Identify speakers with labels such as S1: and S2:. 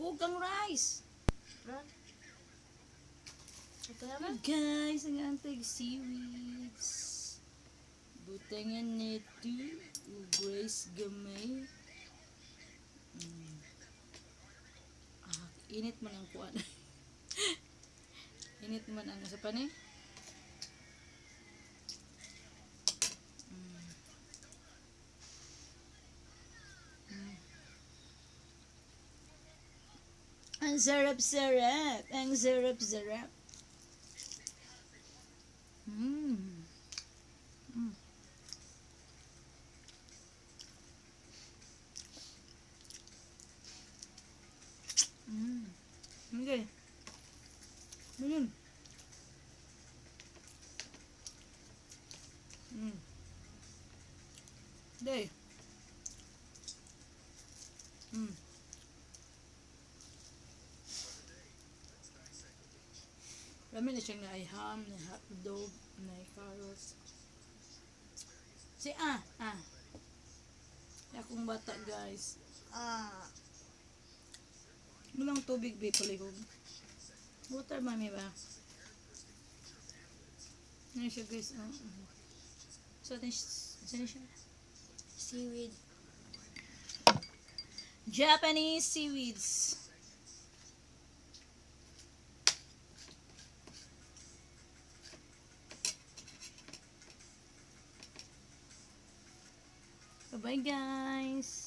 S1: Huwag kang rice.
S2: Ran. Ito naman.
S1: Guys, ang antay seaweeds. Butangan nito. Grace gamay. Init man ang kuwan. Init man ang sa pani. Ang sarap-sarap. Ang sarap-sarap. Okay. Ganun. Day. Rami na siyang naiham, na hotdog, na carrots. Si akong bata guys. Mulang tubig be palihog. Water mami ba? Ano siya guys? So saan siya?
S2: Seaweed.
S1: Japanese seaweeds. Bye-bye guys.